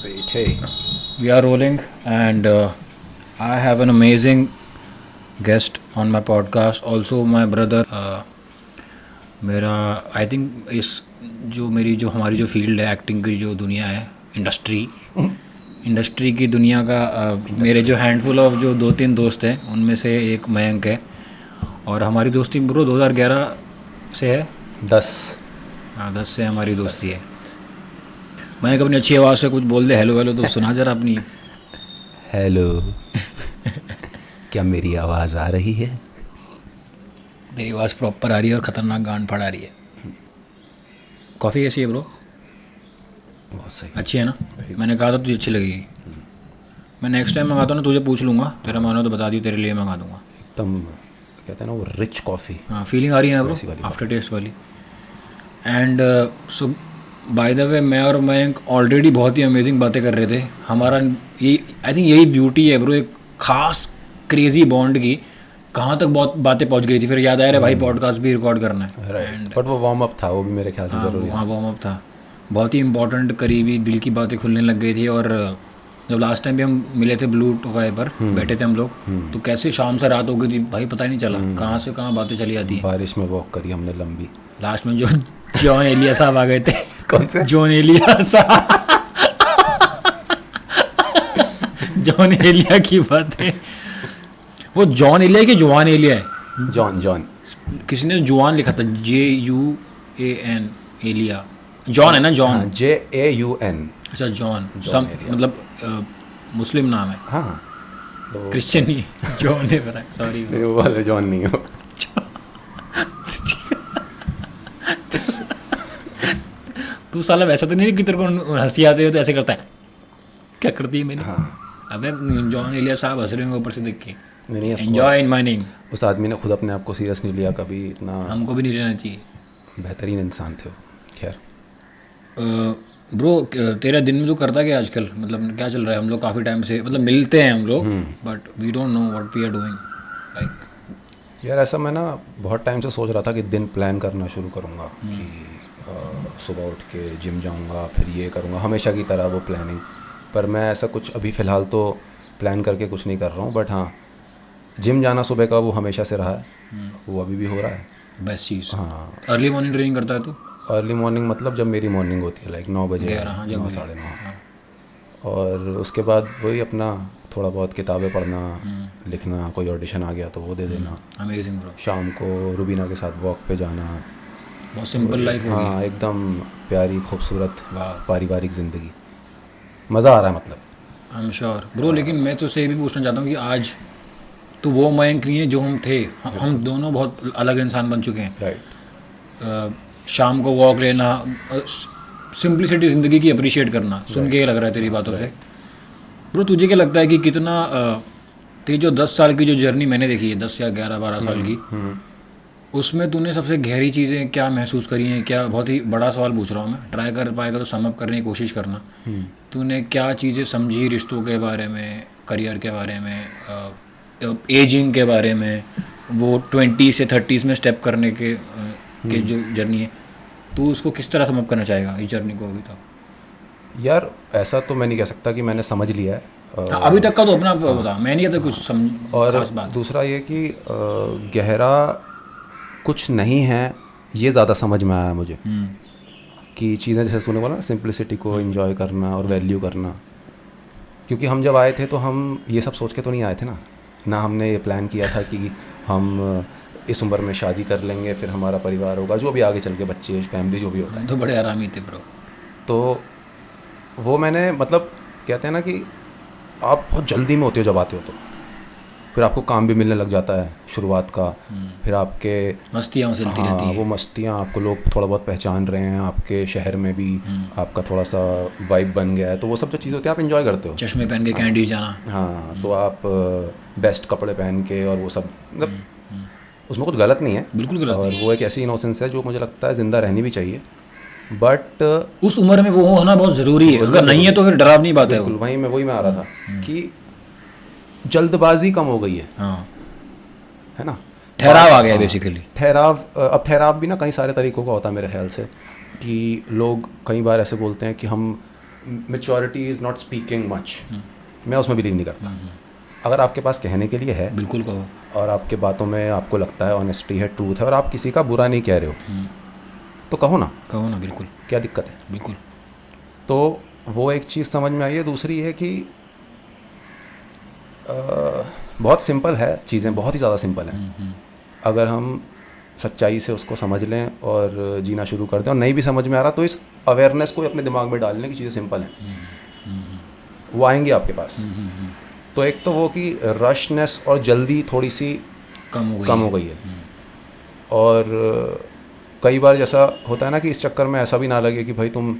Great. Hey. We are rolling, and I have an amazing guest on my podcast. Also, my brother. मेरा I think इस जो मेरी जो हमारी जो फील्ड है एक्टिंग की जो दुनिया है इंडस्ट्री की दुनिया का मेरे जो हैंडफुल ऑफ जो 2-3 दोस्त हैं उनमें से एक मयंक है और हमारी दोस्ती ब्रो 2011 से है 10 हाँ 10 से हमारी दोस्ती है। मयंक अपनी अच्छी आवाज़ से कुछ बोल दे हेलो हेलो तो सुना जरा अपनी। हेलो। क्या मेरी आवाज़ आ रही है? तेरी आवाज़ प्रॉपर आ रही है और ख़तरनाक गांड फाड़ आ रही है। कॉफ़ी कैसी है ब्रो? बहुत सही। अच्छी है ना? मैंने कहा था तुझे अच्छी लगेगी। मैं नेक्स्ट टाइम मंगाता हूँ ना तुझे पूछ लूँगा, तेरा मन हो तो बता दी, तेरे लिए मंगा दूँगा। एकदम कहते हैं ना वो रिच कॉफ़ी। हाँ फीलिंग आ रही है ना वैसी ब्रो, वाली आफ्टर टेस्ट वाली। And so by the way मैं और मयंक ऑलरेडी बहुत ही अमेजिंग बातें कर रहे थे। हमारा ये आई थिंक यही ब्यूटी है ब्रो, एक खास क्रेजी बॉन्ड की कहाँ तक बहुत बातें पहुँच गई थी। फिर याद आया रे भाई पॉडकास्ट भी रिकॉर्ड करना है। राइट। बट वो वार्म अप था, वो भी मेरे ख्याल से ज़रूरी है। हाँ वार्म अप था, बहुत ही इंपॉर्टेंट करीबी दिल की बातें खुलने लग गई थी। और जब लास्ट टाइम भी हम मिले थे ब्लू टोकाई पर बैठे थे हम लोग, तो कैसे शाम से रात हो गई थी भाई पता ही नहीं चला कहाँ से कहाँ बातें चली जाती हैं। बारिश में वॉक करी हमने लंबी। लास्ट में जो जॉन एलिया साहब आ गए थे। कौन से? जॉन एलिया साहब। जॉन एलिया की बात है। वो जॉन एलिया की जुआन एलिया है? जॉन किसी ने जुआन लिखा था, JUAN एलिया। जॉन है ना? John JAUN। अच्छा जॉन सम मतलब मुस्लिम नाम है। हाँ तो क्रिश्चियन ही जॉन है बना। सॉरी नहीं, वो वाला जॉन नहीं हो। तू साला वैसा तो नहीं कि तेरे को हंसी आती है तो ऐसे करता है क्या करती है मैंने। हाँ। अबे जॉन एलिया साहब हंस रहे होंगे ऊपर से देख के। नहीं एंजॉय इन माय नेम। उस आदमी ने खुद अपने आप को सीरियस नहीं लिया कभी, इतना हमको भी नहीं लेना चाहिए। बेहतरीन इंसान थे वो। खैर ब्रो तेरा दिन में तो करता क्या आजकल, मतलब क्या चल रहा है? हम लोग काफ़ी टाइम से मतलब मिलते हैं हम लोग, but we don't know what we are doing like. यार ऐसा मैं ना बहुत टाइम से सोच रहा था कि दिन प्लान करना शुरू करूँगा कि सुबह उठ के जिम जाऊँगा, फिर ये करूँगा, हमेशा की तरह वो प्लानिंग। पर मैं ऐसा कुछ अभी फ़िलहाल तो प्लान करके कुछ नहीं कर रहा हूँ। बट हाँ, जिम जाना सुबह का वो हमेशा से रहा है, वो अभी भी हो रहा है। बेस्ट चीज़। हाँ। अर्ली मॉर्निंग ट्रेनिंग करता है तू? अर्ली मॉर्निंग मतलब जब मेरी मॉर्निंग होती है लाइक 9 बजे, 9 जब 9:30। और उसके बाद वही अपना थोड़ा बहुत किताबें पढ़ना, लिखना, कोई ऑडिशन आ गया तो वो दे देना। Amazing bro. शाम को रुबीना के साथ वॉक पे जाना। बहुत सिंपल लाइफ होगी। हाँ एकदम प्यारी खूबसूरत वाह। पारिवारिक ज़िंदगी, मज़ा आ रहा है मतलब। I am sure bro. लेकिन मैं तो से ये भी पूछना चाहता हूँ कि आज तो वो मयंक नहीं है जो हम थे। हम दोनों बहुत अलग इंसान बन चुके हैं। राइट। शाम को वॉक लेना, सिंपलिसिटी ज़िंदगी की अप्रिशिएट करना, सुन के ये लग रहा है तेरी बातों से। ब्रो तुझे क्या लगता है कि कितना तेरी जो 10 साल की जो जर्नी मैंने देखी है, 10 या 11-12 साल की, उसमें तूने सबसे गहरी चीज़ें क्या महसूस करी हैं? क्या, बहुत ही बड़ा सवाल पूछ रहा हूँ मैं, ट्राई कर पाएगा तो सम अप करने की कोशिश करना। तूने क्या चीज़ें समझी रिश्तों के बारे में, करियर के बारे में, एजिंग के बारे में, वो 20 से 30 में स्टेप करने के जो जर्नी है, तू उसको किस तरह सम अप करना चाहेगा इस जर्नी को अभी तक? यार ऐसा तो मैं नहीं कह सकता कि मैंने समझ लिया है। हाँ, अभी तक का तो अपना बता, मैं नहीं कहता कुछ समझ और खास बात। दूसरा ये कि गहरा कुछ नहीं है, ये ज़्यादा समझ में आया मुझे कि चीज़ें जैसे तूने बोला ना, सिंप्लिसिटी को एंजॉय करना और वैल्यू करना। क्योंकि हम जब आए थे तो हम ये सब सोच के तो नहीं आए थे ना हमने ये प्लान किया था कि हम इस उम्र में शादी कर लेंगे, फिर हमारा परिवार होगा, जो भी आगे चल के बच्चे फैमिली जो भी होता है। तो बड़े आरामी थे ब्रो। तो वो मैंने मतलब कहते हैं ना कि आप बहुत जल्दी में होते हो जब आते हो, तो फिर आपको काम भी मिलने लग जाता है शुरुआत का। फिर आपके मस्तियाँ चलती रहती हाँ हैं। वो मस्तियाँ, आपको लोग थोड़ा बहुत पहचान रहे हैं, आपके शहर में भी आपका थोड़ा सा वाइब बन गया है, तो वो सब जो चीज़ें होती है आप एंजॉय करते हो। चश्मे पहन के कैंडीज जाना। हाँ तो आप बेस्ट कपड़े पहन के और वो सब, मतलब उसमें कुछ गलत नहीं है, बिल्कुल गलत और वो एक ऐसी इनोसेंस है जो मुझे लगता है ज़िंदा रहनी भी चाहिए। बट उस उम्र में वो होना बहुत ज़रूरी है, अगर नहीं है तो फिर डरावनी बात है वो। बिल्कुल वही मैं आ रहा था कि जल्दबाजी कम हो गई है। हाँ, है ना, ठहराव आ गया बेसिकली। ठहराव। अब ठहराव भी ना कई सारे तरीक़ों का होता है मेरे ख्याल से, कि लोग कई बार ऐसे बोलते हैं कि हम maturity is not speaking much, मैं उसमें बिलीव नहीं करता। अगर आपके पास कहने के लिए है, बिल्कुल कहो। और आपके बातों में आपको लगता है ऑनेस्टी है, ट्रूथ है, और आप किसी का बुरा नहीं कह रहे हो, तो कहो ना, बिल्कुल क्या दिक्कत है। बिल्कुल। तो वो एक चीज़ समझ में आई है। दूसरी है कि बहुत सिंपल है, चीज़ें बहुत ही ज़्यादा सिंपल हैं। अगर हम सच्चाई से उसको समझ लें और जीना शुरू कर दें, और नहीं भी समझ में आ रहा तो इस अवेयरनेस को अपने दिमाग में डाल लें कि चीज़ें सिंपल हैं, वो आएंगी आपके पास। तो एक तो वो कि रशनेस और जल्दी थोड़ी सी कम हो गई है। और कई बार जैसा होता है ना कि इस चक्कर में ऐसा भी ना लगे कि भाई तुम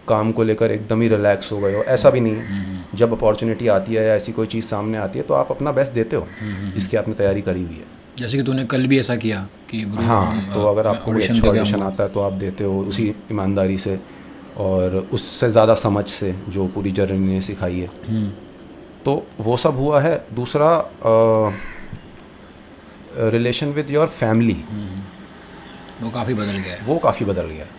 काम को लेकर एकदम ही रिलैक्स हो गए हो, ऐसा भी नहीं है। जब अपॉर्चुनिटी आती है या ऐसी कोई चीज़ सामने आती है तो आप अपना बेस्ट देते हो जिसकी आपने तैयारी करी हुई है। जैसे कि तूने कल भी ऐसा किया कि हाँ, तो अगर आपको कोई अच्छा ऑडिशन आता है तो आप देते हो उसी ईमानदारी से और उससे ज़्यादा समझ से जो पूरी जर्नी ने सिखाई है। तो वो सब हुआ है। दूसरा रिलेशन विद योर फैमिली, वो काफ़ी बदल गया है। वो काफ़ी बदल गया है,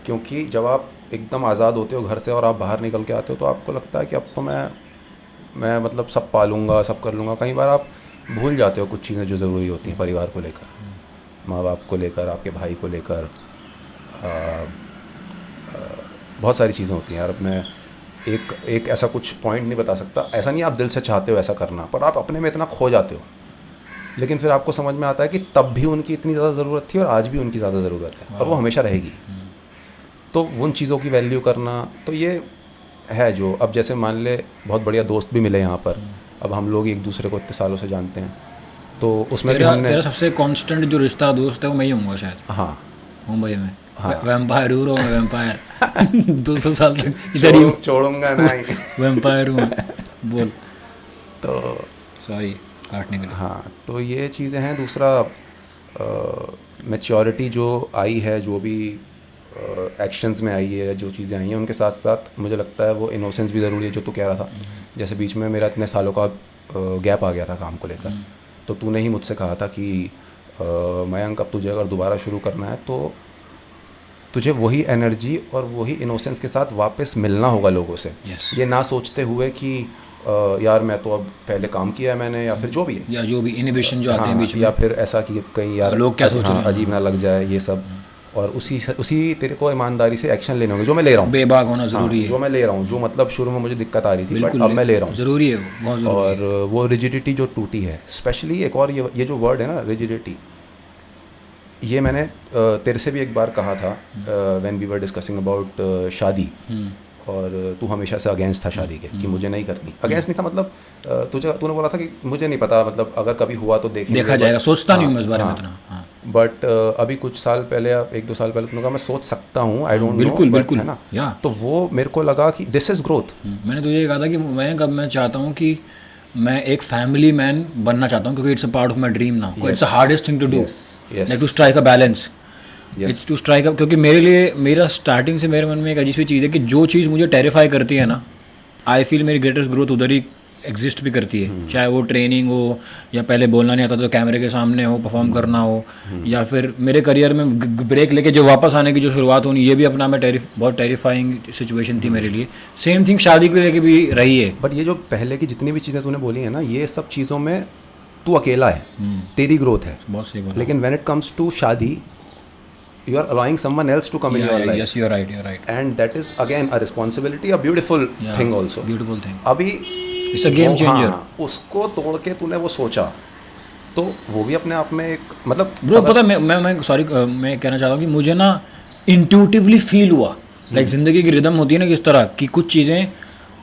क्योंकि जब आप एकदम आज़ाद होते हो घर से और आप बाहर निकल के आते हो तो आपको लगता है कि अब तो मैं मतलब सब पालूंगा, सब कर लूँगा। कई बार आप भूल जाते हो कुछ चीज़ें जो ज़रूरी होती हैं परिवार को लेकर, माँ बाप को लेकर, आपके भाई को लेकर, बहुत सारी चीज़ें होती हैं यार। मैं एक ऐसा कुछ पॉइंट नहीं बता सकता। ऐसा नहीं आप दिल से चाहते हो ऐसा करना, पर आप अपने में इतना खो जाते हो। लेकिन फिर आपको समझ में आता है कि तब भी उनकी इतनी ज़्यादा ज़रूरत थी और आज भी उनकी ज़्यादा ज़रूरत है, और वो हमेशा रहेगी। तो उन चीज़ों की वैल्यू करना, तो ये है जो अब जैसे मान ले बहुत बढ़िया दोस्त भी मिले यहाँ पर, अब हम लोग एक दूसरे को इतने सालों से जानते हैं, तो उसमें भी हमने तेरा सबसे कांस्टेंट जो रिश्ता दोस्त है वो मैं ही हूँगा शायद। हाँ, मुंबई में। हाँ, वैम्पायर हूँ मैं, वैम्पायर 200 साल तक इधर ही छोड़ूंगा नहीं। वैम्पायर हूँ मैं। बोल। तो सॉरी काटने के लिए। हाँ, तो ये चीज़ें हैं। दूसरा मैच्योरिटी जो आई है, जो भी एक्शंस में आई है, जो चीज़ें आई हैं, उनके साथ साथ मुझे लगता है वो इनोसेंस भी ज़रूरी है, जो तू कह रहा था। जैसे बीच में मेरा इतने सालों का गैप आ गया था काम को लेकर, तो तूने ही मुझसे कहा था कि मयंक अब तुझे अगर दोबारा शुरू करना है तो तुझे वही एनर्जी और वही इनोसेंस के साथ वापस मिलना होगा लोगों से। ये ना सोचते हुए कि यार मैं तो अब पहले काम किया है मैंने, या फिर जो भी है, या जो भी इनहिबिशन जो आते हैं बीच में, या फिर ऐसा कि कहीं यार लोग क्या सोच रहे हैं, अजीब ना लग जाए, ये सब। और उसी तेरे को ईमानदारी से एक्शन लेने होंगे, जो मैं ले रहा हूँ। बेबाक होना ज़रूरी है। जो मैं ले रहा हूँ, जो मतलब शुरू में मुझे दिक्कत आ रही थी, बट अब मैं ले रहा हूँ, ज़रूरी है, बहुत ज़रूरी है। और वो रिजिडिटी जो टूटी है, स्पेशली एक और ये जो वर्ड है ना, रिजिडिटी, ये मैंने तेरे से भी एक बार कहा था when we were discussing about शादी, और तू हमेशा से अगेंस्ट था शादी के, कि मुझे नहीं करनी। अगेंस्ट नहीं था, मतलब तूने बोला था कि मुझे नहीं पता, मतलब अगर कभी हुआ तो देखा जाएगा, सोचता नहीं हूँ मैं इस बारे में इतना। बट अभी कुछ साल पहले या 1-2 साल पहले तूने कहा मैं सोच सकता हूँ, आई डोंट नो, बिल्कुल है ना। तो वो मेरे को लगा कि दिस इज़ ग्रोथ। मैंने तुझे कहा था कि मैं चाहता हूँ कि मैं एक फैमिली मैन बनना चाहता हूँ, क्योंकि it's a part of my dream now. It's the hardest thing to do, like to strike a balance, it's to strike up. क्योंकि मेरे लिए, मेरा स्टार्टिंग से मेरे मन में एक अजीब सी चीज़ है कि जो चीज़ मुझे टेरिफाई करती है ना, आई फील मेरी ग्रेटेस्ट ग्रोथ उधर ही एग्जिस्ट भी करती है। चाहे वो ट्रेनिंग हो, या पहले बोलना नहीं आता तो कैमरे के सामने हो, परफॉर्म करना हो, या फिर मेरे करियर में ब्रेक लेके जो वापस आने की जो शुरुआत होनी, ये भी अपना में बहुत टेरिफाइंग सिचुएशन थी मेरे लिए। सेम थिंग शादी को लेके भी रही है। बट ये जो पहले की जितनी भी चीज़ें तूने बोली है ना, ये सब चीज़ों में तू अकेला है, तेरी ग्रोथ है, बहुत सही बोला। लेकिन व्हेन इट कम्स टू शादी, you are allowing someone else to come in your life. Yes, you're right. And that is again a responsibility, a beautiful thing also. Beautiful thing. अभी it's a game changer. उसको तोड़ के तूने वो सोचा, तो वो भी अपने आप में एक मतलब ब्रो पता मैं सॉरी मैं कहना चाहता हूँ कि मुझे ना इंट्यूटिवली फील हुआ, लाइक जिंदगी की रिदम होती है ना किस तरह कि कुछ चीज़ें,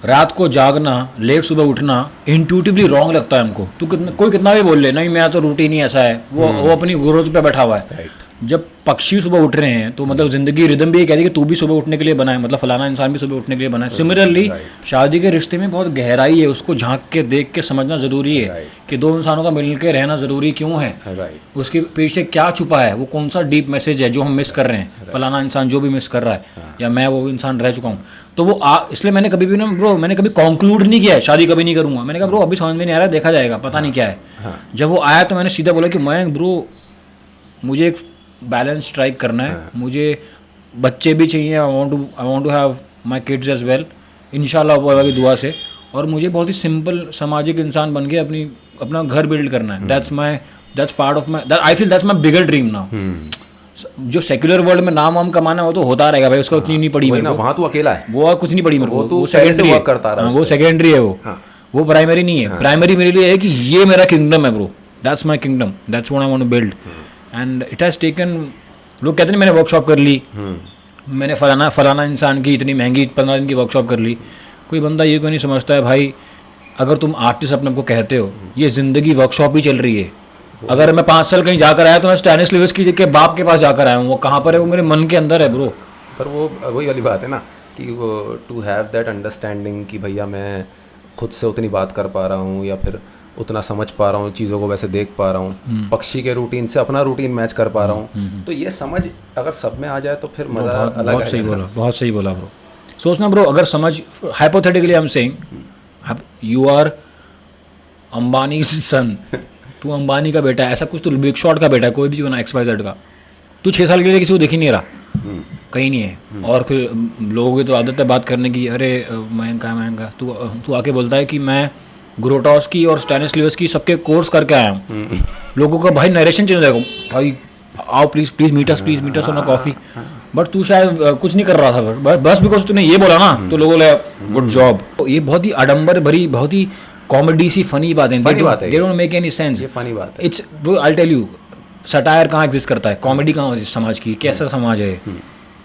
रात को जागना, लेट सुबह उठना इंट्यूटिवली रॉन्ग लगता है हमको। तू कोई कितना भी बोल ले, नहीं मेरा तो रूटीन ही ऐसा है, वो अपनी ग्रोथ पे बैठा हुआ है। जब पक्षी सुबह उठ रहे हैं तो मतलब जिंदगी रिदम भी ये कहती है कि तू भी सुबह उठने के लिए बना है, मतलब फलाना इंसान भी सुबह उठने के लिए बना है। सिमिलरली शादी के रिश्ते में बहुत गहराई है, उसको झांक के देख के समझना ज़रूरी है कि दो इंसानों का मिल के रहना ज़रूरी क्यों है, उसके पीछे क्या छुपा है, वो कौन सा डीप मैसेज है जो हम मिस कर रहे हैं, फलाना इंसान जो भी मिस कर रहा है या मैं वो इंसान रह चुका हूँ। तो वो इसलिए मैंने कभी भी ना ब्रो, मैंने कभी कॉन्क्लूड नहीं किया है शादी कभी नहीं करूँगा। मैंने कहा ब्रो अभी समझ में नहीं आ रहा है, देखा जाएगा, पता नहीं क्या है। जब वो आया तो मैंने सीधा बोला कि मैं ब्रो मुझे एक बैलेंस स्ट्राइक करना है, मुझे बच्चे भी चाहिए, I want to have my kids as well, इंशाल्लाह अल्लाह की दुआ से। और मुझे बहुत ही सिंपल सामाजिक इंसान बन के अपना घर बिल्ड करना है। That's part of my, I feel that's my bigger dream now. जो सेक्युलर वर्ल्ड में नाम वाम कमाना हो तो होता रहेगा भाई, उसका उतनी नहीं पड़ी मेरे को। वहाँ तू अकेला है, वो कुछ नहीं पड़ी मेरे को, वो सेकेंडरी है, करता रहा, वो सेकेंडरी है, वो प्राइमरी नहीं है। प्राइमरी मेरे लिए है कि ये मेरा किंगडम है bro, that's my kingdom, that's what I want to build. And it has taken, लोग कहते हैं मैंने वर्कशॉप कर ली, मैंने फलाना इंसान की इतनी महंगी 15 दिन की वर्कशॉप कर ली। कोई बंदा ये क्यों नहीं समझता है भाई, अगर तुम आर्टिस्ट अपने को कहते हो, ये ज़िंदगी वर्कशॉप ही चल रही है। अगर मैं 5 साल कहीं जाकर आया तो मैं स्टैनिस्लॉवस्की के बाप के पास जाकर आया हूँ। वो कहाँ पर है? वो मेरे मन के अंदर है ब्रो। पर वो वही वाली बात है ना कि वो टू हैव दैट अंडरस्टैंडिंग कि भैया मैं खुद से उतनी बात कर पा रहा हूँ या फिर उतना समझ पा रहा हूँ, चीज़ों को वैसे देख पा रहा हूँ, पक्षी के रूटीन से अपना रूटीन मैच कर पा रहा हूँ। तो ये समझ अगर सब में आ जाए तो फिर मज़ा अलग है। बहुत सही बोला ब्रो। सोचना ब्रो, अगर समझ, hypothetically I am saying you are Ambani son, तू अंबानी का बेटा है, ऐसा कुछ, तू बिग शॉट का बेटा है, कोई भी जो ना XYZ का, तू 6 साल के लिए किसी को देख ही नहीं रहा, कहीं नहीं है। और फिर लोगों की तो आदत है बात करने की, अरे महंगा, तू आके बोलता है कि मैं ग्रोटॉस्की और स्टैनिस्लॉवस्की सबके कोर्स करके आया हूँ। लोगों का भाई नरेशन चेंज हो जाएगा, भाई आओ please meet us on a coffee. But तू शायद कुछ नहीं कर रहा था, बस बिकॉज तूने ये बोला ना तो लोगों ने गुड जॉब। ये बहुत ही आडंबर भरी, बहुत ही कॉमेडी सी फनी बात है, they don't make any sense. ये फनी बात है। It's I tell you, satire कहाँ एग्जिस्ट करता है, कॉमेडी कहाँ होती है समाज की, कैसा समाज है।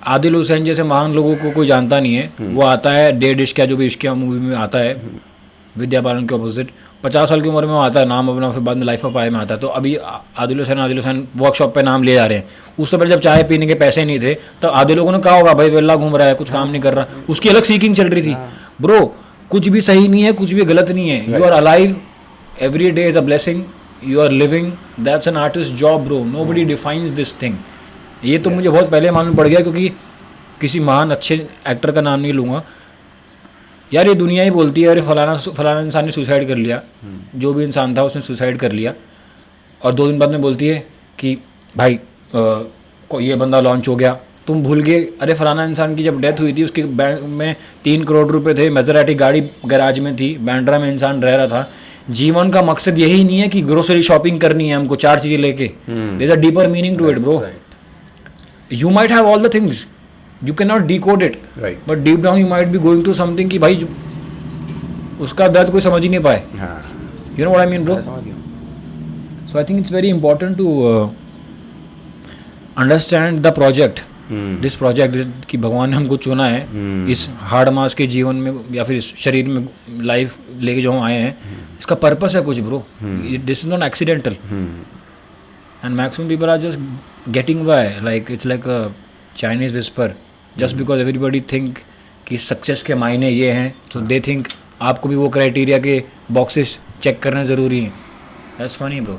आदिल हुसैन जैसे महान लोगों को कोई जानता नहीं है, वो आता है डेढ़ इश्क जो भी इश्क मूवी में आता है, विद्या बालन के ऑपोजिट, 50 साल की उम्र में आता है, नाम अपना फिर बाद में लाइफ ऑफ पाए में आता है। तो अभी आदिल हुसैन वर्कशॉप पे नाम ले जा रहे हैं। उस समय जब चाय पीने के पैसे नहीं थे तो आधे लोगों ने कहा होगा भाई वेला घूम रहा है, कुछ काम नहीं कर रहा, उसकी अलग सीकिंग चल रही थी। ब्रो कुछ भी सही नहीं है, कुछ भी गलत नहीं है, you are alive, every day is a blessing, you are living, that's an artist job bro, nobody defines this thing. ये तो मुझे बहुत पहले मालूम पड़ गया, क्योंकि किसी महान अच्छे एक्टर का नाम नहीं लूँगा यार, ये दुनिया ही बोलती है अरे फलाना इंसान ने सुसाइड कर लिया, जो भी इंसान था उसने सुसाइड कर लिया, और 2 दिन बाद में बोलती है कि भाई ये बंदा लॉन्च हो गया। तुम भूल गए अरे फलाना इंसान की जब डेथ हुई थी उसके बैंक में 3 करोड़ रुपए थे, मेजराटी गाड़ी गैराज में थी, बैंड्रा में इंसान रह रहा था। जीवन का मकसद यही नहीं है कि ग्रोसरी शॉपिंग करनी है हमको 4 चीज़ें लेके, there is a deeper meaning to it bro. You might have all the things, you cannot decode it, right, but deep down you might be going through something कि भाई उसका दर्द कोई समझ ही नहीं पाए। You know what I mean bro? So I think it's very important to understand the project, this project कि भगवान ने हमको चुना है इस हार्ड मास के जीवन में या फिर इस शरीर में लाइफ लेके जो हम आए हैं, इसका पर्पस है कुछ bro, this is not accidental, and maximum people are just getting by like it's like a Chinese whisper, just because everybody think कि सक्सेस के मायने ये हैं, तो दे थिंक आपको भी वो क्राइटेरिया के बॉक्सेस चेक करना ज़रूरी है। That's funny bro,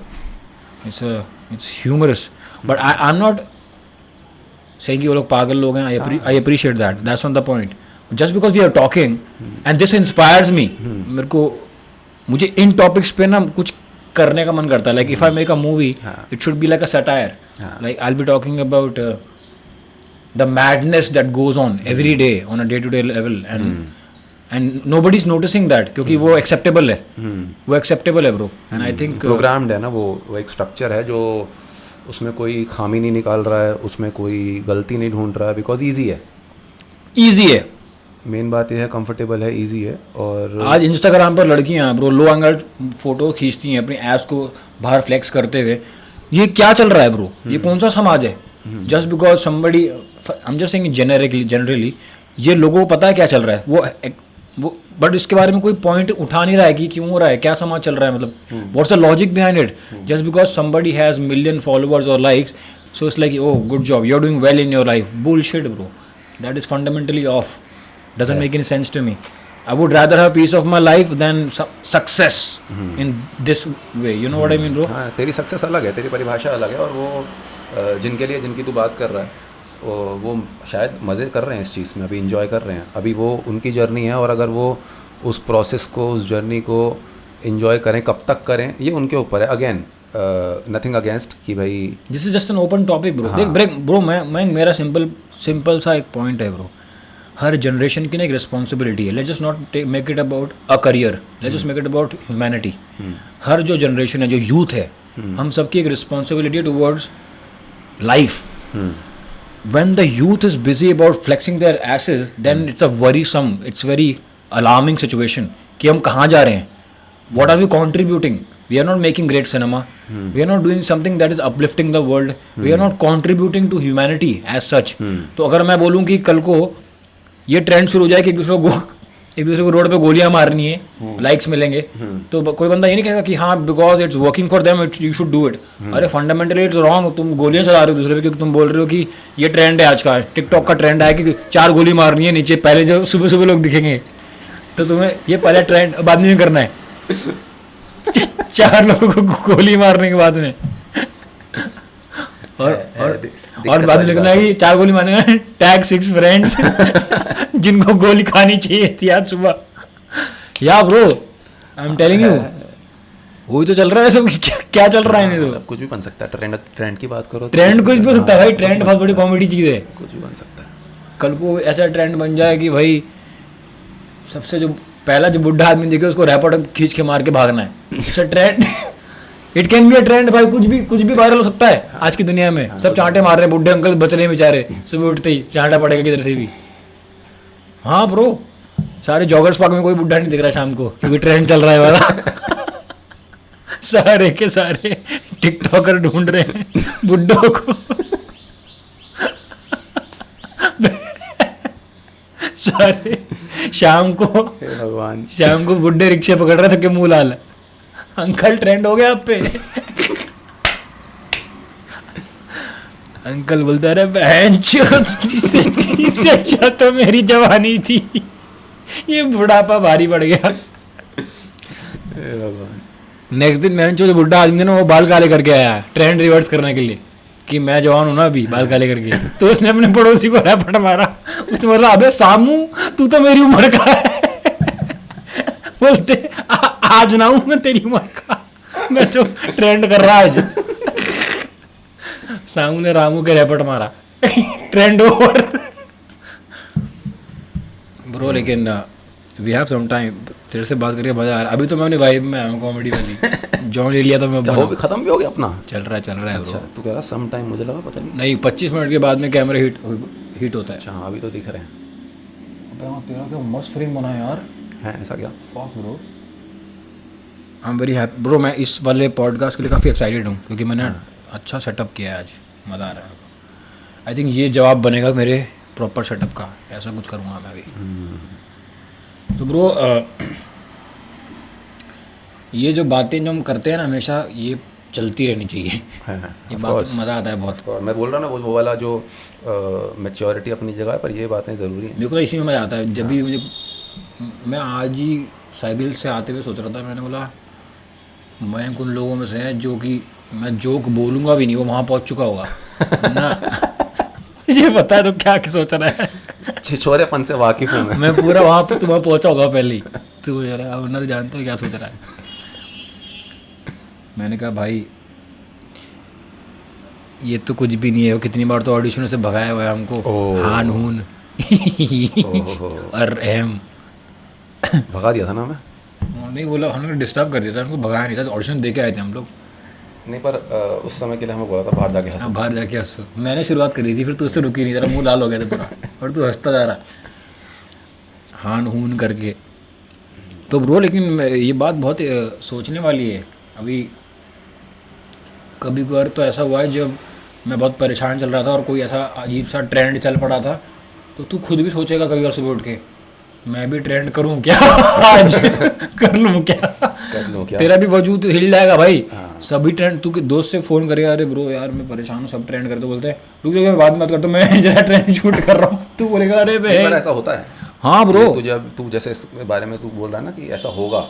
it's humorous, but I am not saying कि वो लोग पागल लोग हैं। I appreciate that, that's not the point. Just because we are talking and this inspires me, मुझे इन टॉपिक्स पे ना कुछ करने का मन करता है। Like if I make a movie it should be like a satire, like I will be talking about the madness that goes on every day on a day-to-day level, and nobody's noticing that क्योंकि वो acceptable है, वो acceptable है bro, and I think programmed है ना, वो एक structure है जो उसमें कोई खामी नहीं निकाल रहा है, उसमें कोई गलती नहीं ढूंढ रहा है, because easy है, मेन बात ये है कंफर्टेबल है, इजी है। और आज इंस्टाग्राम पर लड़कियां ब्रो लो एंगल फोटो खींचती हैं अपनी एप्स को बाहर फ्लेक्स करते हुए, ये क्या चल रहा है ब्रो? ये कौन सा समाज है? Just because somebody, I am just saying generally ये लोगों को पता है क्या चल रहा है वो बट इसके बारे में कोई पॉइंट उठा नहीं रहा है कि क्यों हो रहा है, क्या समाज चल रहा है, मतलब what's the logic behind it. Just because somebody has million followers or likes, so it's like oh good job, you are doing well in your life. Bullshit bro, that is fundamentally off, doesn't make any sense to me. I would rather have peace of my life than success in this way. You know what I mean, bro? हाँ, तेरी success अलग है, तेरी परिभाषा अलग है, और वो जिनकी तू बात कर रहा है वो शायद मज़े कर रहे हैं इस चीज़ में, अभी इंजॉय कर रहे हैं, अभी वो उनकी जर्नी है, और अगर वो उस प्रोसेस को, उस जर्नी को इंजॉय करें, कब तक करें, ये उनके ऊपर है। अगेन नथिंग अगेंस्ट कि भाई this is just an open topic bro. देख ब्रो, मैं मेरा सिंपल सा एक पॉइंट है ब्रो, हर जनरेशन की ना एक रिस्पॉन्सिबिलिटी है. Let's just not make it about a career, let's just make it about humanity. हर जो जनरेशन है, जो यूथ है, हम सबकी एक रिस्पॉन्सिबिलिटी है towards life. When the youth is busy about flexing their asses, then it's a worrisome, it's very alarming situation कि हम कहाँ जा रहे हैं. What are we contributing? We are not making great cinema. We are not doing something that is uplifting the world. We are not contributing to humanity as such. तो अगर मैं बोलूँ कि कल को ये ट्रेंड शुरू हो जाए कि एक दूसरे को रोड पे गोलियां मारनी है, लाइक्स मिलेंगे, तो कोई बंदा ये नहीं कहेगा कि हाँ because it's working for them you should do it. अरे फंडामेंटली इट्स रॉन्ग. तुम गोलियां चला रहे हो दूसरे पे क्योंकि तुम बोल रहे हो कि ये ट्रेंड है आज का, टिकटॉक का ट्रेंड है कि 4 गोली मारनी है नीचे, पहले जो सुबह सुबह लोग दिखेंगे, तो तुम्हें ये पहले ट्रेंड बाद में करना है 4 लोगों को गोली मारने के बाद में, और बाद में लिखना है कि 4 गोली मारने हैं, टैग 6 फ्रेंड्स जिनको गोली खानी चाहिए थी आज सुबह. या bro I am telling you, वही तो चल रहा है सब. क्या चल रहा है? नहीं तो कुछ भी बन सकता है. ट्रेंड की बात करो, ट्रेंड कुछ भी हो सकता है भाई. ट्रेंड बहुत बड़ी कॉमेडी चीज़ है. कुछ भी बन सकता है. कल को ऐसा ट्रेंड बन जाए कि भाई सबसे जो पहला जो बुढ़ा आदमी देखे उसको रैपर खींच के मार के भागना है. इससे trend it can be a trend भाई. कुछ भी वायरल हो सकता है आज की दुनिया में. सब चांटे मार रहे हैं, बुढ़े अंकल बच रहे हैं बेचारे, सुबह उठते ही चांटा पड़ेगा किधर से भी. हाँ ब्रो, सारे जॉगर्स पार्क में कोई बुढ़ा नहीं दिख रहा शाम को क्योंकि ट्रेंड चल रहा है वाला. सारे के सारे टिकटॉकर ढूंढ रहे हैं बुड्ढों को. सारे शाम को बुड्ढे रिक्शे पकड़ रहे थे कि मुंह लाल, अंकल ट्रेंड हो गया आप पे. अंकल बोलता है बहन इससे अच्छा तो मेरी जवानी थी, ये बुढ़ापा भारी पड़ गया. नेक्स्ट दिन मैं जो बुढ़ा आदमी ना वो बाल काले करके आया ट्रेंड रिवर्स करने के लिए कि मैं जवान हूं ना अभी, बाल काले करके. तो उसने अपने पड़ोसी को रैपट मारा. उसने बोला अबे सामू तू तो मेरी उम्र का है. बोलते आज ना हूं मैं तेरी उम्र का, मैं जो ट्रेंड कर रहा आज. सामू ने रामू के रैपट मारा. Trend over bro. लेकिन वी हैव सम टाइम. तेरे से बात करके मजा आ रहा है. अभी तो मैं अपनी वाइब में आया हूँ कॉमेडी वाली. जॉन ले लिया तो मैं वो भी खत्म भी हो गया अपना. चल रहा है अच्छा, तू कह रहा सम टाइम, मुझे लगा पता नहीं 25 मिनट के बाद में कैमरा हीट होता है. अच्छा हाँ, अभी तो दिख रहे हैं. तेरा क्या मस्त फ्रेम बना यार. है ऐसा क्या? Bro I am very happy bro. मैं इस वाले पॉडकास्ट के लिए काफ़ी एक्साइटेड हूँ क्योंकि मैंने अच्छा सेटअप किया है आज. मज़ा आ रहा है. आई थिंक ये जवाब बनेगा मेरे प्रॉपर सेटअप का. ऐसा कुछ करूँगा मैं भी. तो ब्रो ये जो बातें जो हम करते हैं ना हमेशा, ये चलती रहनी चाहिए. ये बात मज़ा आता है बहुत. मैं बोल रहा ना वो वाला जो मैच्योरिटी अपनी जगह है, पर ये बातें ज़रूरी हैं. मेरे को इसी में मज़ा आता है. जब भी मुझे, मैं आज ही साइकिल से आते हुए सोच रहा था, मैंने बोला मैं उन लोगों में से है जो कि मैं जोक बोलूँगा भी नहीं, वो वहाँ पहुँच चुका होगा ना. ये पता है तो क्या सोच रहा है. छिछोरेपन से वाकिफ हूँ मैं पूरा वहाँ पे तुम्हारा पहुँचा होगा पहले ही. तो यार अब ना जानते हो क्या सोच रहा है. मैंने कहा भाई ये तो कुछ भी नहीं है. कितनी बार तो ऑडिशन से भगाया हुआ है हमको. हान हून और अहम भगा दिया था ना मैं. नहीं बोला, हमने डिस्टर्ब कर दिया था. हमको भगाया नहीं था. ऑडिशन दे के आए थे हम लोग. नहीं पर उस समय के लिए हमें बोला था बाहर जाके हंसो. बाहर जाके हंसो. मैंने शुरुआत करी थी, फिर तू उससे रुकी नहीं. तेरा मुंह लाल हो गया था पूरा और तू हंसता जा रहा हान हून करके. तो ब्रो लेकिन ये बात बहुत सोचने वाली है. अभी कभी कभार तो ऐसा हुआ है जब मैं बहुत परेशान चल रहा था और कोई ऐसा अजीब सा ट्रेंड चल पड़ा था, तो तू खुद भी सोचेगा कभी और सुबह उठ के मैं भी ट्रेंड करूं क्या आज कर लूं क्या. तेरा भी वजूद हिल जाएगा भाई. सभी ट्रेंड. तू के दोस्त से फ़ोन करेगा अरे ब्रो यार मैं परेशान हूँ, सब ट्रेंड करते बोलते हैं रुक जाओ मैं बाद में बात करता हूँ, मैं जरा ट्रेंड शूट कर रहा हूँ. तू बोलेगा अरे भाई ऐसा होता है. हाँ ब्रो. तू जैसे इस बारे में तू बोल रहा है ना कि ऐसा होगा,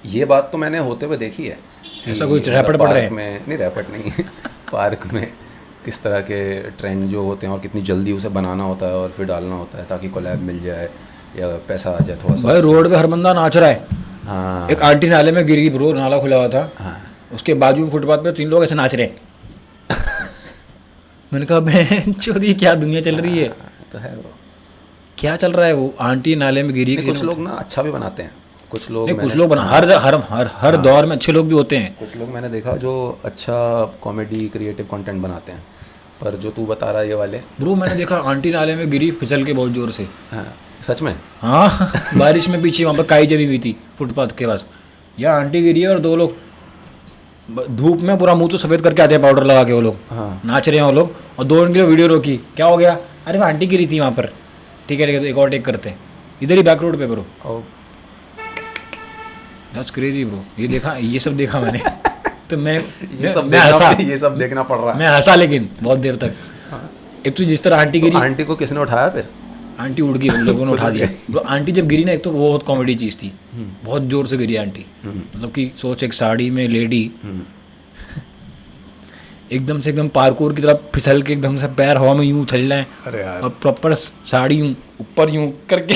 ये बात तो मैंने होते हुए देखी है. ऐसा कोई रैपट पड़ रहे हैं नहीं, रैपट नहीं पार्क में किस तरह के ट्रेंड जो होते हैं और कितनी जल्दी उसे बनाना होता है और फिर डालना होता है ताकि कोलैब मिल जाए या पैसा आ जाए थोड़ा सा. भाई रोड पे हर बंदा नाच रहा है. हाँ. एक आंटी नाले में गिरी ब्रो, नाला खुला हुआ था. हाँ. उसके बाजू में फुटपाथ पे 3 लोग ऐसे नाच रहे हैं. मैंने कहा बहन चोदी क्या दुनिया चल रही है. तो है वो. क्या चल रहा है वो आंटी नाले में गिरी? कुछ लोग ना अच्छा भी बनाते हैं, कुछ लोग कुछ लोग बना हर दौर में अच्छे लोग भी होते हैं। कुछ लोग मैंने देखा जो अच्छा कॉमेडी क्रिएटिव कंटेंट बनाते हैं, पर जो तू बता रहा है ये वाले ब्रो मैंने देखा आंटी नाले में गिरी फिसल के बहुत जोर से। हाँ सच में? हाँ बारिश में पीछे वहाँ पर काई जमी हुई थी फुटपाथ के पास, या आंटी गिरी है और दो लोग धूप में पूरा मुंह तो सफ़ेद करके आते हैं पाउडर लगा के, वो लोग नाच रहे हैं वो लोग, और 2 मिनट के लिए वीडियो रोकी, क्या हो गया? अरे वो आंटी गिरी थी वहाँ पर, ठीक है एक और टेक करते हैं इधर ही बैक रोड पे ब्रो। दैट्स क्रेजी ब्रो, ये सब देखा मैंने तो मैं हंसा, ये सब देखना पड़ रहा है। मैं हंसा लेकिन बहुत देर तक। एक तो जिस तरह आंटी गिरी, आंटी को किसने उठाया फिर? आंटी उड़ गई, उन लोगों ने उठा दिया ब्रो। आंटी जब गिरी ना, एक तो वो बहुत कॉमेडी चीज़ थी, बहुत जोर से गिरी आंटी, मतलब कि सोच एक साड़ी में लेडी एकदम से एकदम पार्कोर की तरह फिसल के एकदम से पैर हवा में यूं उछल जाए, और प्रॉपर साड़ी यूं ऊपर यूं करके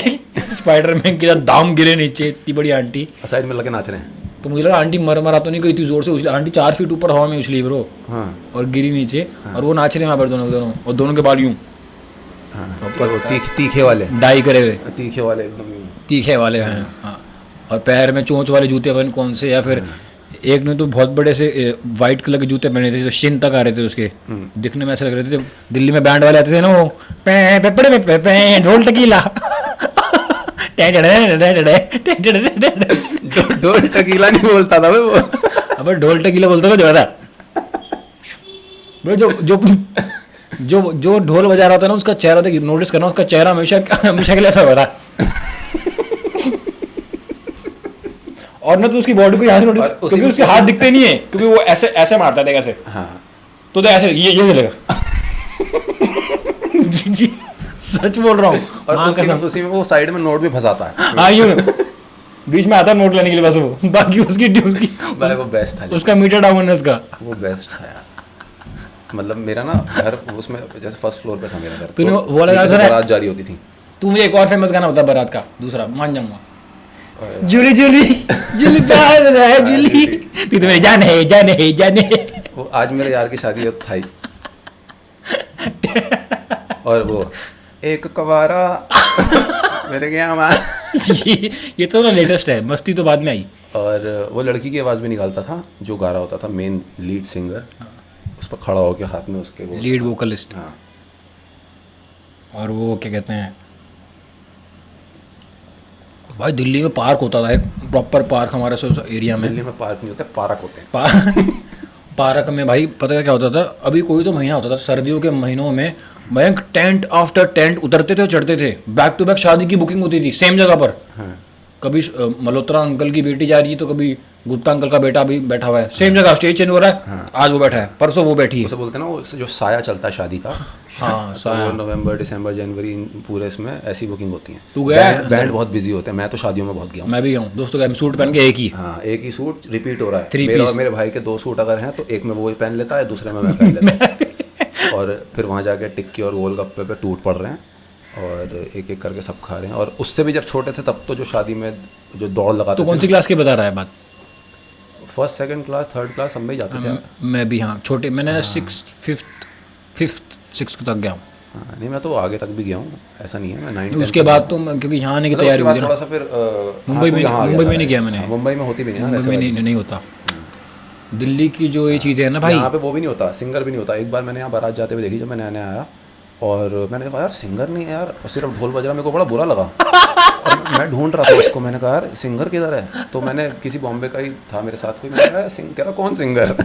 स्पाइडरमैन की तरह दाम गिरे नीचे, इतनी बड़ी आंटी साइड में लगे नाच रहे हैं। तो मुझे लगा आंटी मरा तो नहीं, कोई इतनी जोर से उछली, आंटी 4 फीट ऊपर हवा में उछली ब्रो, और गिरी नीचे, और वो नाच रहे हैं वहाँ पर दोनों, और दोनों के बाल यूं तीखे वाले डाई करे हुए, तीखे वाले एकदम तीखे वाले हैं। हाँ, और पैर में चोंच वाले जूते पहन कौन से, या फिर एक ने तो बहुत बड़े से वाइट कलर के जूते पहने थे जो शिन तक आ रहे थे उसके, दिखने में ऐसे लग रहे थे दिल्ली में बैंड वाले आते थे ना, वो पेपड़े में ढोल टकीला ढोल टकीला नहीं बोलता था वो, अब ढोल टकीला बोलता था ज्यादा जो जो जो जो ढोल बजा रहा था ना, उसका चेहरा देख, नोटिस करना, उसका चेहरा हमेशा हमेशा के लिए ऐसा हो रहा है और ना तो उसकी बॉडी को यहाँ से नोटिस, क्योंकि उसके हाथ दिखते नहीं है, क्योंकि वो ऐसे ऐसे मारता है ऐसे, तो ऐसे ये चलेगा जी जी सच बोल रहा हूँ। और उसी में वो साइड में नोट भी फंसाता है, हाँ यूँ बीच में आता है नोट लेने के लिए बस, वो बाकी उसकी वो बेस्ट था, उसका मीटर डाउन है उसका, वो बेस्ट था यार। मतलब मेरा ना घर उसमें जैसे फर्स्ट फ्लोर पे था मेरा घर, तूने तो वो लगा बारात जारी होती थी। तू मुझे एक और फेमस गाना बता बारात का, दूसरा मान जाऊंगा, जूली जूली जूली प्यार है जूली, तू तो मेरी जान है जान है जान है। वो आज मेरे यार की शादी है तो था ही, और वो एक कवारा मेरे गया ये तो ना लेटेस्ट है, मस्ती तो बाद में आई। और वो लड़की की आवाज़ भी निकालता था जो गा रहा होता था, मेन लीड सिंगर, उस पर खड़ा होकर हाथ में उसके वो लीड वोकलिस्ट। हाँ, और वो क्या कहते हैं भाई, दिल्ली में पार्क होता था एक प्रॉपर पार्क हमारे एरिया में। दिल्ली में पार्क नहीं होते, पार्क होते हैं। पार्क में भाई पता है क्या होता था, अभी कोई तो महीना होता था सर्दियों के महीनों में, बैंक टेंट आफ्टर टेंट उतरते थे और चढ़ते थे, बैक टू बैक शादी की बुकिंग होती थी सेम जगह पर। कभी मल्होत्रा अंकल की बेटी जा रही है तो कभी गुप्ता अंकल का बेटा भी बैठा हुआ है, सेम जगह स्टेज चेंज हो रहा है, आज वो बैठा है, परसों वो बैठी है। उसे बोलते हैं ना वो जो साया चलता है शादी का, हाँ तो नवंबर दिसंबर जनवरी पूरे इसमें ऐसी बुकिंग होती है। तू गया? बैंड बहुत बिजी होते हैं, मैं तो शादियों में बहुत गया हूँ। मैं भी गया हूँ दोस्तों का, सूट पहन के एक ही, हाँ एक ही सूट रिपीट हो रहा है, मेरा और मेरे भाई के 2 सूट अगर हैं तो एक में वो पहन लेता है, दूसरे में मैं पहन लेता हूँ। और फिर वहाँ जाके टिक्की और गोलगप्पे पे टूट पड़ रहे हैं, और एक एक करके सब खा रहे हैं। और उससे भी जब छोटे थे तब तो जो शादी में जो दौड़ लगाते तो कौन सी क्लास के बता रहा है बात? First second class third class हम भी जाते थे। मैं भी, हाँ छोटे, मैंने 6th तक गया हूँ। हाँ नहीं मैं तो आगे तक भी गया हूँ, ऐसा नहीं है, मैं 9 उसके बाद तो क्योंकि यहाँ आने की तैयारी हुई थोड़ा सा फिर मुंबई में नहीं गया मैंने, मुंबई में होती भी नहीं, मुंबई में नहीं होता। दिल्ली की जो ये चीज़ें है ना भाई, यहाँ पे वो भी नहीं होता, सिंगर भी नहीं होता। एक बार मैंने यहाँ बारात जाते हुए देखी जब मैं नया नया आया, और मैंने कहा यार सिंगर नहीं है यार, सिर्फ ढोल बज रहा, मेरे को बड़ा बुरा लगा। और मैं ढूंढ रहा था उसको, मैंने कहा यार सिंगर किधर है, तो मैंने किसी बॉम्बे का ही था मेरे साथ कोई, मैंने कहा कह रहा कौन सिंगर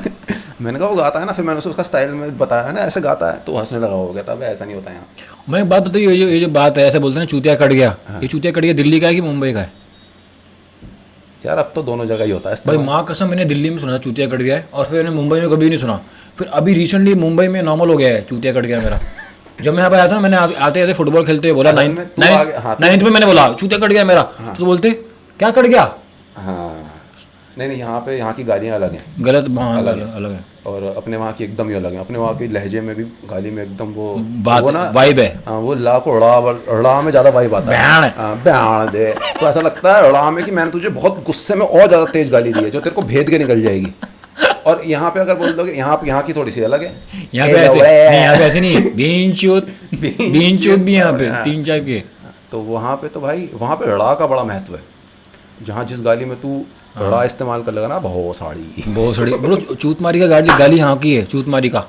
मैंने कहा वो गाता है ना, फिर मैंने उसे उसका स्टाइल में बताया है ना ऐसे गाता है, तो हंसने लगा, हो गया था ऐसा नहीं होता यहाँ। मैं एक बात बताइए, ये जो बात है ऐसे बोलते हैं चूतिया कट गया, ये चूतिया कट गया दिल्ली का है कि मुंबई का है? यार अब तो दोनों जगह ही होता है भाई, माँ कसम मैंने दिल्ली में सुना चूतिया कट गया है, और फिर मैंने मुंबई में कभी नहीं सुना। फिर अभी रिसेंटली मुंबई में नॉर्मल हो गया है चूतिया कट गया मेरा। जब मैं यहाँ पे आया था, मैंने आते आते फुटबॉल खेलते हुए बोला, 9th में मैंने बोला चूतिया कट गया मेरा, तो बोलते क्या कट गया? हाँ नहीं यहाँ पे यहाँ की गालियाँ अलग हैं, गलत अलग है, और अपने वहाँ की एकदम ही अलग है। अपने वहाँ की लहजे में भी गाली में एकदम वो बात, वो ना वाइब है। हाँ वो ला को उड़ा में ज़्यादा वाइब आता है, बैण दे, तो ऐसा लगता है उड़ा में कि मैंने तुझे बहुत गुस्से में और ज़्यादा तेज गाली दी है जो तेरे को भेद के निकल जाएगी। और यहाँ पे अगर बोल दोगे, यहाँ की थोड़ी सी अलग है, यहाँ पे ऐसे नहीं है, बीन चूत भी यहाँ पे 3 टाइप के। तो वहाँ पे तो भाई वहाँ पे ड़ा का बड़ा महत्व है। जहाँ जिस गाली में तू ड़ा इस्तेमाल कर लेगा ना, बहुत साड़ी बहुत सड़ी ब्रो। चूतमारी का गाली गाली यहाँ की है, चूतमारी का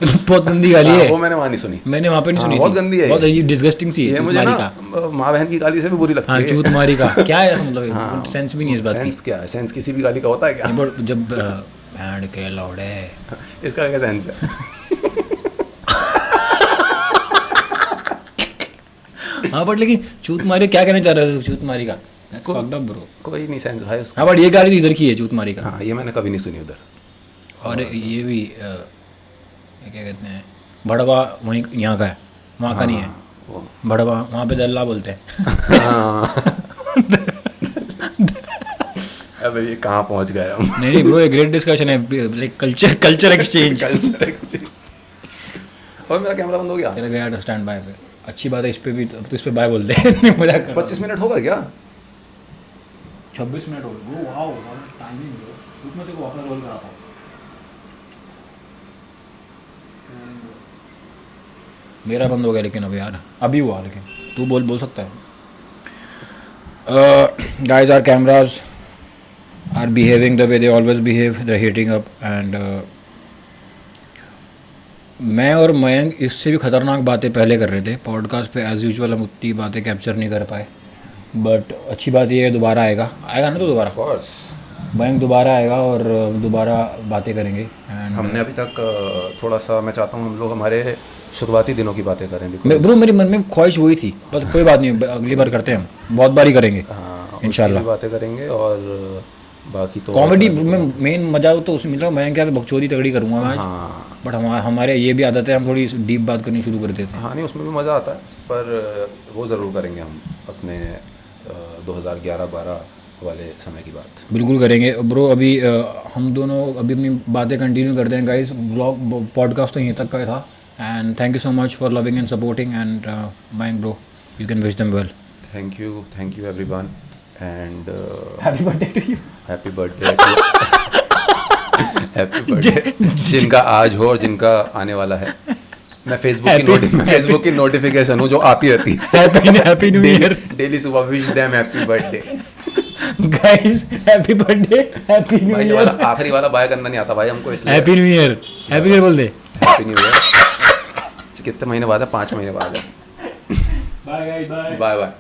बहुत गंदी गाली है। वो मैंने वहाँ नहीं सुनी। मैंने वहाँ पे नहीं हाँ, सुनी बहुत थी। गंदी है बहुत अजीब डिस्गस्टिंग सी है ये मुझे चूतमारी ना का। माँ बहन की गाली से भी बुरी लगती हाँ है। चूतमारी का क्या है ऐसा मतलब, सेंस भी नहीं है इस बात की। सेंस क्या है? सेंस किसी भी गाली का होता है क्या? बट जब बैंड के लौड़े इसका क्या सेंस है? हाँ बट लेकिन चूतमारी क्या कहना चाह रहे थे चूतमारी का? ब्रो कोई नहीं सेंस भाई उसका। हाँ बट ये गाली तो इधर की है चूतमारी का। हाँ ये मैंने कभी नहीं सुनी उधर। और ये भी ये क्या कहते हैं, भड़वा वहीं यहाँ का है, वहाँ का नहीं है। वो भड़वा वहाँ पे दल्ला बोलते हैं। अबे ये कहाँ पहुँच गए हम? नहीं ब्रो, ये ग्रेट डिस्कशन है, like culture exchange. Culture exchange. और मेरा कैमरा बंद हो गया। चला गया स्टैंड बाय पे। अच्छी बात है, इस पे भी तो इस पे बाय बोलते हैं। मजाक कर रहा हूँ। 25 मिनट होगा क्या? 26 मिनट हो गए ब्रो। वाओ टाइमिंग ब्रो, रुक मैं तेरे को वापस रोल कराता हूँ। मेरा बंद हो गया लेकिन अब यार, अभी हुआ लेकिन तू बोल सकता है। Guys our cameras are behaving the way they always behave, they are heating up and मैं और मयंक इससे भी ख़तरनाक बातें पहले कर रहे थे पॉडकास्ट पे। एज़ यूजुअल हम उतनी बातें कैप्चर नहीं कर पाए, बट अच्छी बात ये है दोबारा आएगा ना तो दोबारा कोर्स मयंक दोबारा आएगा और दोबारा बातें करेंगे। एंड हमने अभी तक थोड़ा सा, मैं चाहता हूँ हम लोग हमारे शुरुआती दिनों की बातें करें। because ब्रो मेरे मन में ख्वाहिश वही थी, बस कोई बात नहीं, अगली बार करते हैं, हम बहुत बारी करेंगे हाँ इंशाल्लाह। उसकी भी बातें करेंगे और बाकी तो कॉमेडी में मेन मजा तो उसमें मिला। मैं क्या बकचोदी तगड़ी करूँगा मैं आज, हाँ बट हमारे ये भी आदत है, हम थोड़ी डीप बात करनी शुरू कर देते हैं। हाँ नहीं उसमें भी मज़ा आता है, पर वो ज़रूर करेंगे हम अपने 2011-12 वाले समय की बात। बिल्कुल करेंगे ब्रो। अभी हम दोनों अभी अपनी बातें कंटिन्यू करते हैं गाइस। व्लॉग पॉडकास्ट तो यहीं तक का था and thank you so much for loving and supporting and mind bro, you can wish them well. Thank you everyone and happy birthday to you. Happy birthday happy birthday जिनका आज हो और जिनका आने वाला है। मैं फेसबुक की नोटिफिकेशन हूँ जो आती रहती है। हैप्पी न्यू ईयर डेली सुबह wish them happy birthday guys, happy birthday, happy new भाई। ईयर। आखिरी वाला बाय करना नहीं आता भाई हमको, इसलिए happy new year, happy year बोल दे। Happy new year. कितने महीने बाद है? 5 महीने बाद है। Bye guys, bye bye bye.